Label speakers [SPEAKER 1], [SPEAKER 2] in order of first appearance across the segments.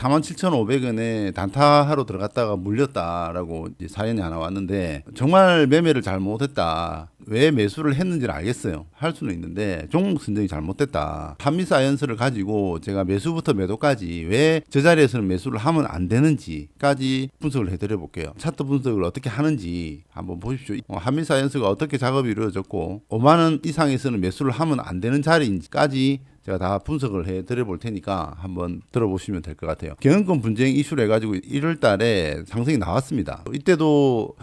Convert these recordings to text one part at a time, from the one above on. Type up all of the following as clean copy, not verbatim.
[SPEAKER 1] 47,500원에 단타하러 들어갔다가 물렸다라고 이제 사연이 하나 왔는데, 정말 매매를 잘못했다. 왜 매수를 했는지를 알겠어요. 할 수는 있는데 종목 선정이 잘못됐다. 한미사이언스를 가지고 제가 매수부터 매도까지 왜 저 자리에서는 매수를 하면 안 되는지까지 분석을 해드려 볼게요. 차트 분석을 어떻게 하는지 한번 보십시오. 한미사이언스가 어떻게 작업이 이루어졌고 5만원 이상에서는 매수를 하면 안 되는 자리인지까지 제가 다 분석을 해 드려 볼 테니까 한번 들어보시면 될 것 같아요. 경영권 분쟁 이슈를 해가지고 1월 달에 상승이 나왔습니다. 이때도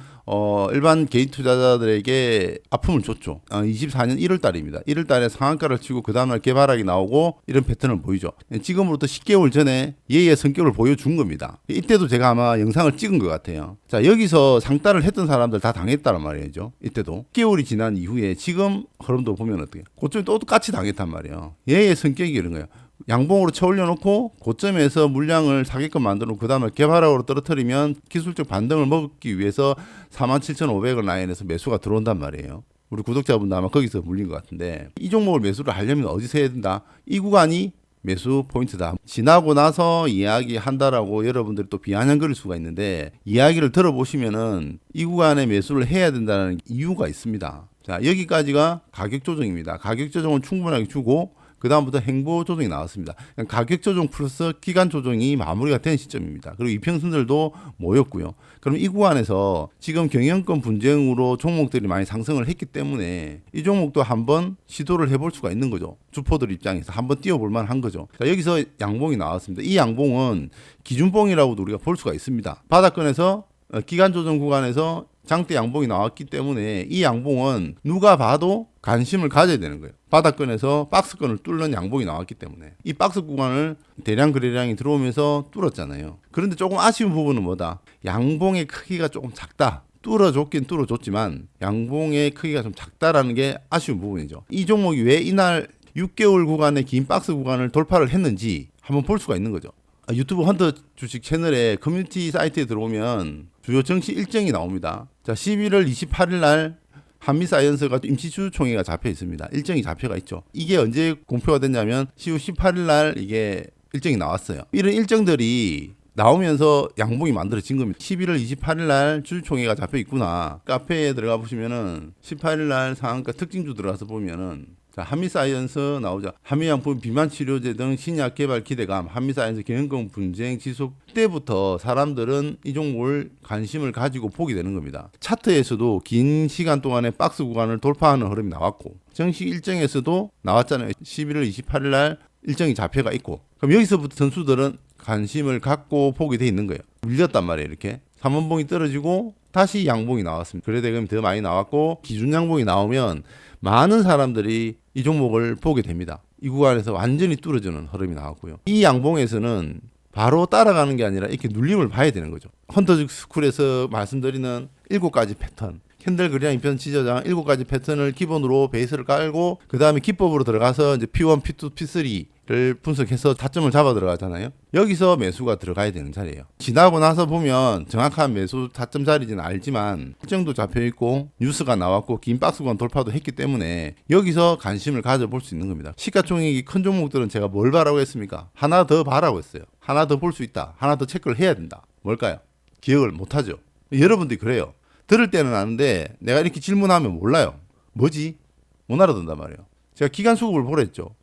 [SPEAKER 1] 일반 개인 투자자들에게 아픔을 줬죠. 24년 1월 달입니다. 1월 달에 상한가를 치고 그 다음날 개발하기 나오고 이런 패턴을 보이죠. 지금으로부터 10개월 전에 얘의 성격을 보여준 겁니다. 이때도 제가 아마 영상을 찍은 것 같아요. 자, 여기서 상따를 했던 사람들 다 당했다는 말이죠. 이때도 10개월이 지난 이후에 지금 흐름도 보면 어떻게 고점이 또 똑같이 당했단 말이에요. 얘의 성격이 이런 거예요. 양봉으로 쳐올려놓고 고점에서 물량을 사게끔 만들어놓고 그 다음에 개발하고 떨어뜨리면 기술적 반등을 먹기 위해서 47,500원 라인에서 매수가 들어온단 말이에요. 우리 구독자분도 아마 거기서 물린 것 같은데, 이 종목을 매수를 하려면 어디서 해야 된다? 이 구간이 매수 포인트다. 지나고 나서 이야기한다라고 여러분들이 또 비아냥거릴 수가 있는데, 이야기를 들어보시면은 이 구간에 매수를 해야 된다는 이유가 있습니다. 자, 여기까지가 가격 조정입니다. 가격 조정은 충분하게 주고 그 다음부터 행보 조정이 나왔습니다. 가격 조정 플러스 기간 조정이 마무리가 된 시점입니다. 그리고 이평선들도 모였고요. 그럼 이 구간에서 지금 경영권 분쟁으로 종목들이 많이 상승을 했기 때문에 이 종목도 한번 시도를 해볼 수가 있는 거죠. 주포들 입장에서 한번 뛰어볼 만한 거죠. 자, 여기서 양봉이 나왔습니다. 이 양봉은 기준봉이라고도 우리가 볼 수가 있습니다. 바닥권에서 기간 조정 구간에서 장대 양봉이 나왔기 때문에 이 양봉은 누가 봐도 관심을 가져야 되는 거예요. 바닥권에서 박스권을 뚫는 양봉이 나왔기 때문에 이 박스 구간을 대량 거래량이 들어오면서 뚫었잖아요. 그런데 조금 아쉬운 부분은 뭐다? 양봉의 크기가 조금 작다. 뚫어줬긴 뚫어줬지만 양봉의 크기가 좀 작다라는 게 아쉬운 부분이죠. 이 종목이 왜 이날 6개월 구간의 긴 박스 구간을 돌파를 했는지 한번 볼 수가 있는 거죠. 유튜브 헌터 주식 채널에 커뮤니티 사이트에 들어오면 주요 정시 일정이 나옵니다. 자, 11월 28일 날 한미사이언스가 임시주주총회가 잡혀 있습니다. 일정이 잡혀가 있죠. 이게 언제 공표가 됐냐면 10월 18일 날 이게 일정이 나왔어요. 이런 일정들이 나오면서 양봉이 만들어진 겁니다. 11월 28일 날 주주총회가 잡혀 있구나. 카페에 들어가 보시면은 18일 날 상한가 특징주 들어가서 보면은 자, 한미사이언스 나오죠. 한미양품 비만치료제 등 신약 개발 기대감, 한미사이언스 경영권 분쟁 지속 때부터 사람들은 이 종목을 관심을 가지고 보게 되는 겁니다. 차트에서도 긴 시간 동안에 박스 구간을 돌파하는 흐름이 나왔고, 정식 일정에서도 나왔잖아요. 11월 28일 날 일정이 잡혀가 있고, 그럼 여기서부터 선수들은 관심을 갖고 보게 돼 있는 거예요. 밀렸단 말이에요. 이렇게 3원봉이 떨어지고 다시 양봉이 나왔습니다. 거래대금이 더 많이 나왔고, 기준 양봉이 나오면 많은 사람들이 이 종목을 보게 됩니다. 이 구간에서 완전히 뚫어지는 흐름이 나왔고요. 이 양봉에서는 바로 따라가는 게 아니라 이렇게 눌림을 봐야 되는 거죠. 헌터즈 스쿨에서 말씀드리는 7가지 패턴, 캔들 그냥 입편 지저장 7가지 패턴을 기본으로 베이스를 깔고 그 다음에 기법으로 들어가서 이제 P1, P2, P3를 분석해서 타점을 잡아 들어가잖아요. 여기서 매수가 들어가야 되는 자리예요. 지나고 나서 보면 정확한 매수 타점 자리지는 알지만 일정도 잡혀 있고 뉴스가 나왔고 긴 박스권 돌파도 했기 때문에 여기서 관심을 가져볼 수 있는 겁니다. 시가총액이 큰 종목들은 제가 뭘 바라고 했습니까? 하나 더 바라고 했어요. 하나 더 볼 수 있다. 하나 더 체크를 해야 된다. 뭘까요? 기억을 못하죠. 여러분들이 그래요. 들을 때는 아는데 내가 이렇게 질문하면 몰라요. 뭐지? 못 알아듣는단 말이에요. 제가 기간 수급을 보라 했죠.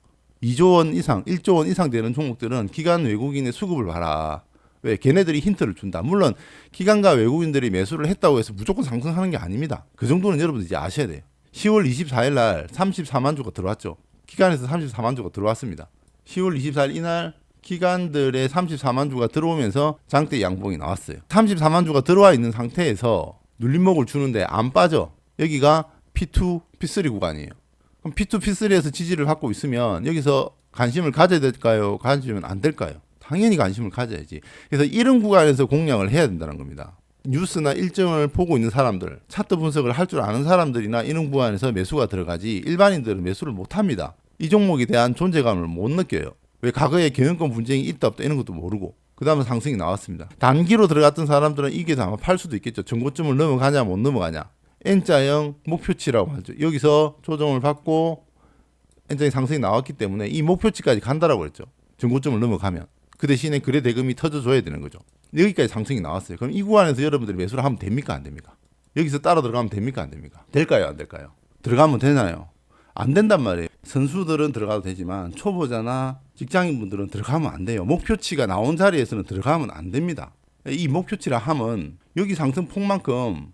[SPEAKER 1] 2조 원 이상, 1조 원 이상 되는 종목들은 기간 외국인의 수급을 봐라. 왜? 걔네들이 힌트를 준다. 물론 기관과 외국인들이 매수를 했다고 해서 무조건 상승하는 게 아닙니다. 그 정도는 여러분들 이제 아셔야 돼요. 10월 24일 날 34만 주가 들어왔죠. 기관에서 34만 주가 들어왔습니다. 10월 24일 이날 기관들의 34만 주가 들어오면서 장대 양봉이 나왔어요. 34만 주가 들어와 있는 상태에서 눌림목을 주는데 안 빠져. 여기가 P2, P3 구간이에요. 그럼 P2, P3에서 지지를 받고 있으면 여기서 관심을 가져야 될까요? 가지면 안 될까요? 당연히 관심을 가져야지. 그래서 이런 구간에서 공략을 해야 된다는 겁니다. 뉴스나 일정을 보고 있는 사람들, 차트 분석을 할 줄 아는 사람들이나 이런 구간에서 매수가 들어가지 일반인들은 매수를 못합니다. 이 종목에 대한 존재감을 못 느껴요. 왜? 과거에 경영권 분쟁이 있다 없다 이런 것도 모르고 그 다음에 상승이 나왔습니다. 단기로 들어갔던 사람들은 이게 아마 팔 수도 있겠죠. 전고점을 넘어가냐 못 넘어가냐. N자형 목표치라고 하죠. 여기서 조정을 받고 N자형 상승이 나왔기 때문에 이 목표치까지 간다라고 했죠. 전고점을 넘어가면. 그 대신에 거래 대금이 터져줘야 되는 거죠. 여기까지 상승이 나왔어요. 그럼 이 구간에서 여러분들이 매수를 하면 됩니까? 안 됩니까? 여기서 따라 들어가면 됩니까? 안 됩니까? 될까요? 안 될까요? 들어가면 되나요? 안 된단 말이에요. 선수들은 들어가도 되지만 초보자나 직장인분들은 들어가면 안 돼요. 목표치가 나온 자리에서는 들어가면 안 됩니다. 이 목표치라 함은 여기 상승폭만큼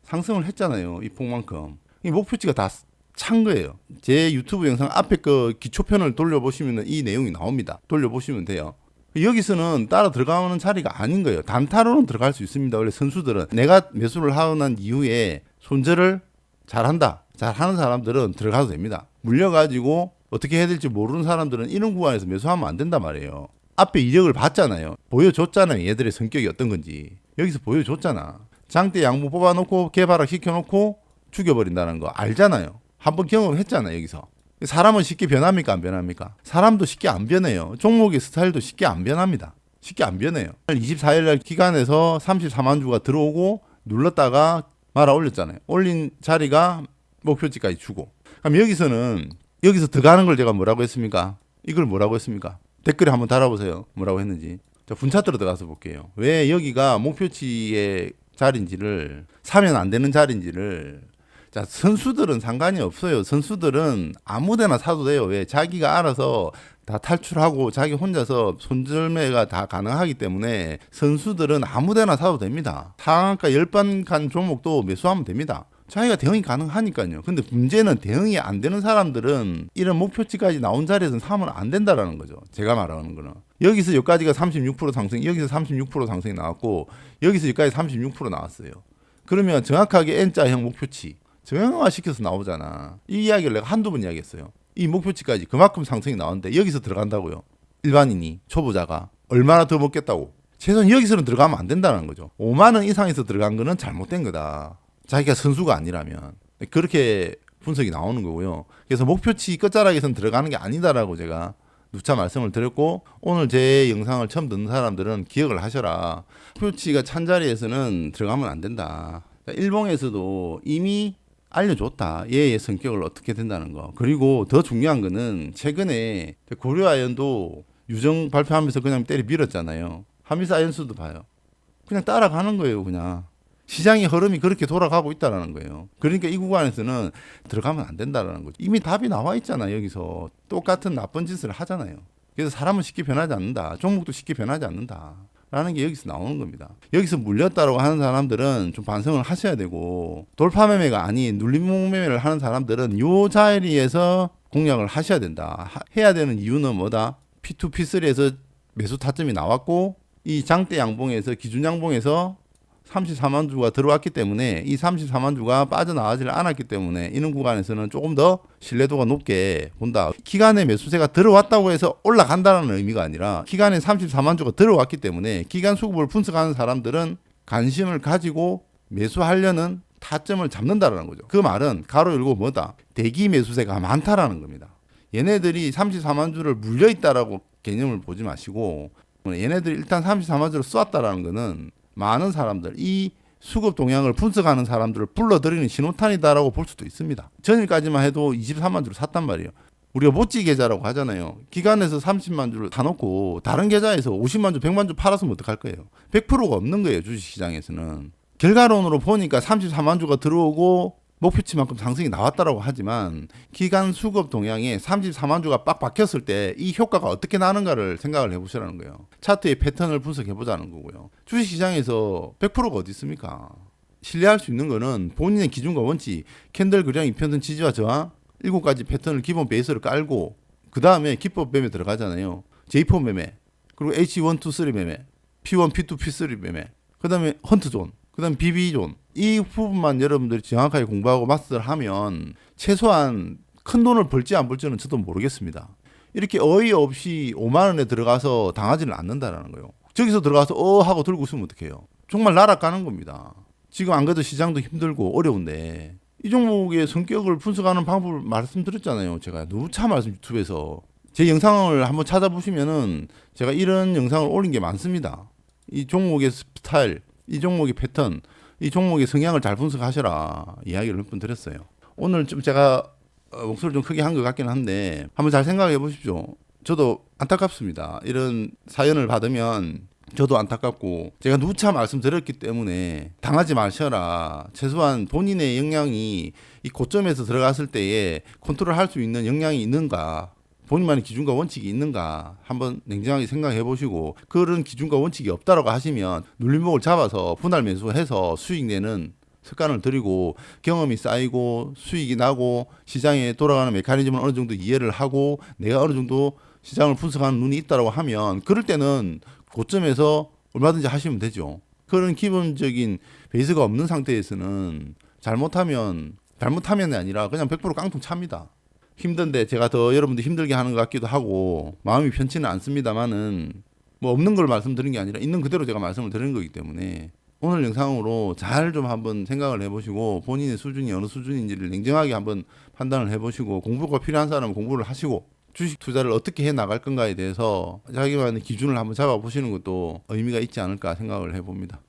[SPEAKER 1] 상승을 했잖아요. 이 폭만큼. 이 목표치가 다 찬 거예요. 제 유튜브 영상 앞에 그 기초편을 돌려보시면 이 내용이 나옵니다. 돌려보시면 돼요. 여기서는 따라 들어가는 자리가 아닌 거예요. 단타로는 들어갈 수 있습니다. 원래 선수들은 내가 매수를 하고 난 이후에 손절을 잘한다. 잘하는 사람들은 들어가도 됩니다. 물려가지고 어떻게 해야 될지 모르는 사람들은 이런 구간에서 매수하면 안 된단 말이에요. 앞에 이력을 봤잖아요. 보여줬잖아요. 얘들의 성격이 어떤 건지. 여기서 보여줬잖아. 장대 양부 뽑아놓고 개발학 시켜놓고 죽여버린다는 거 알잖아요. 한번 경험했잖아요. 여기서. 사람은 쉽게 변합니까? 안 변합니까? 사람도 쉽게 안 변해요. 종목의 스타일도 쉽게 안 변합니다. 쉽게 안 변해요. 24일 날 기간에서 34만 주가 들어오고 눌렀다가 말아 올렸잖아요. 올린 자리가 목표치까지 주고. 그럼 여기서 들어가는 걸 제가 뭐라고 했습니까? 이걸 뭐라고 했습니까? 댓글에 한번 달아보세요. 뭐라고 했는지. 자, 분차트로 들어가서 볼게요. 왜 여기가 목표치의 자리인지를 사면 안 되는 자리인지를. 자, 선수들은 상관이 없어요. 선수들은 아무데나 사도 돼요. 왜? 자기가 알아서 다 탈출하고 자기 혼자서 손절매가 다 가능하기 때문에 선수들은 아무데나 사도 됩니다. 상한가 10번 간 종목도 매수하면 됩니다. 자기가 대응이 가능하니까요. 근데 문제는 대응이 안 되는 사람들은 이런 목표치까지 나온 자리에서는 사면 안 된다라는 거죠. 제가 말하는 거는. 여기서 여기까지가 36% 상승, 여기서 36% 상승이 나왔고 여기서 여기까지 36% 나왔어요. 그러면 정확하게 N자형 목표치 정형화 시켜서 나오잖아. 이 이야기를 내가 한두 번 이야기했어요. 이 목표치까지 그만큼 상승이 나왔는데 여기서 들어간다고요. 일반인이 초보자가 얼마나 더 먹겠다고. 최소한 여기서는 들어가면 안 된다는 거죠. 5만 원 이상에서 들어간 거는 잘못된 거다. 자기가 선수가 아니라면. 그렇게 분석이 나오는 거고요. 그래서 목표치 끝자락에서는 들어가는 게 아니다라고 제가 누차 말씀을 드렸고 오늘 제 영상을 처음 듣는 사람들은 기억을 하셔라. 목표치가 찬 자리에서는 들어가면 안 된다. 일봉에서도 이미 알려줬다. 얘의 성격을 어떻게 된다는 거. 그리고 더 중요한 거는 최근에 고려아연도 유정 발표하면서 그냥 때려 밀었잖아요. 한미사이언스도 봐요. 그냥 따라가는 거예요. 그냥. 시장의 흐름이 그렇게 돌아가고 있다는 거예요. 그러니까 이 구간에서는 들어가면 안 된다는 거죠. 이미 답이 나와 있잖아요. 여기서 똑같은 나쁜 짓을 하잖아요. 그래서 사람은 쉽게 변하지 않는다. 종목도 쉽게 변하지 않는다. 라는 게 여기서 나오는 겁니다. 여기서 물렸다라고 하는 사람들은 좀 반성을 하셔야 되고 돌파 매매가 아닌 눌림목 매매를 하는 사람들은 요 자리에서 공략을 하셔야 된다. 해야 되는 이유는 뭐다? P2, P3에서 매수 타점이 나왔고 이 장대 양봉에서 기준 양봉에서 34만 주가 들어왔기 때문에 이 34만 주가 빠져나가지 않았기 때문에 이런 구간에서는 조금 더 신뢰도가 높게 본다. 기간에 매수세가 들어왔다고 해서 올라간다는 의미가 아니라 기간에 34만 주가 들어왔기 때문에 기간 수급을 분석하는 사람들은 관심을 가지고 매수하려는 타점을 잡는다라는 거죠. 그 말은 가로 열고 뭐다? 대기 매수세가 많다라는 겁니다. 얘네들이 34만 주를 물려 있다라고 개념을 보지 마시고 얘네들이 일단 34만 주를 쏘았다라는 거는 많은 사람들, 이 수급 동향을 분석하는 사람들을 불러들이는 신호탄이다라고 볼 수도 있습니다. 전일까지만 해도 23만 주를 샀단 말이에요. 우리가 모찌 계좌라고 하잖아요. 기간에서 30만 주를 사놓고 다른 계좌에서 50만 주, 100만 주 팔았으면 어떡할 거예요? 100%가 없는 거예요. 주식시장에서는. 결과론으로 보니까 34만 주가 들어오고 목표치만큼 상승이 나왔다라고 하지만 기간 수급 동향에 34만 주가 빡 박혔을 때 이 효과가 어떻게 나는가를 생각을 해보시라는 거예요. 차트의 패턴을 분석해보자는 거고요. 주식시장에서 100%가 어디 있습니까? 신뢰할 수 있는 거는 본인의 기준과 원칙, 캔들 그냥 이편등 지지와 저하 7가지 패턴을 기본 베이스를 깔고 그 다음에 기법 매매 들어가잖아요. J4 매매, 그리고 H1, 2, 3 매매, P1, P2, P3 매매, 그 다음에 헌트존, 그 다음 BB존. 이 부분만 여러분들이 정확하게 공부하고 마스터를 하면 최소한 큰 돈을 벌지 안 벌지는 저도 모르겠습니다. 이렇게 어이없이 5만 원에 들어가서 당하지는 않는다라는 거예요. 저기서 들어가서 하고 들고 있으면 어떡해요. 정말 날아가는 겁니다. 지금 안 그래도 시장도 힘들고 어려운데 이 종목의 성격을 분석하는 방법을 말씀드렸잖아요. 제가 누차 말씀 유튜브에서 제 영상을 한번 찾아보시면은 제가 이런 영상을 올린 게 많습니다. 이 종목의 스타일, 이 종목의 패턴, 이 종목의 성향을 잘 분석하셔라 이야기를 몇 번 드렸어요. 오늘 좀 제가 목소리를 좀 크게 한 것 같긴 한데 한번 잘 생각해 보십시오. 저도 안타깝습니다. 이런 사연을 받으면 저도 안타깝고 제가 누차 말씀드렸기 때문에 당하지 마셔라. 최소한 본인의 역량이 이 고점에서 들어갔을 때에 컨트롤할 수 있는 역량이 있는가, 본인만의 기준과 원칙이 있는가 한번 냉정하게 생각해 보시고, 그런 기준과 원칙이 없다라고 하시면 눌림목을 잡아서 분할 매수해서 수익 내는 습관을 들이고, 경험이 쌓이고 수익이 나고 시장에 돌아가는 메커니즘을 어느 정도 이해를 하고 내가 어느 정도 시장을 분석하는 눈이 있다라고 하면, 그럴 때는 고점에서 얼마든지 하시면 되죠. 그런 기본적인 베이스가 없는 상태에서는 잘못하면이 아니라 그냥 100% 깡통 찹니다. 힘든데 제가 더 여러분들 힘들게 하는 것 같기도 하고 마음이 편치는 않습니다만은, 뭐 없는 걸 말씀드린 게 아니라 있는 그대로 제가 말씀을 드리는 거기 때문에 오늘 영상으로 잘 좀 한번 생각을 해보시고 본인의 수준이 어느 수준인지를 냉정하게 한번 판단을 해보시고, 공부가 필요한 사람은 공부를 하시고 주식 투자를 어떻게 해 나갈 건가에 대해서 자기만의 기준을 한번 잡아보시는 것도 의미가 있지 않을까 생각을 해봅니다.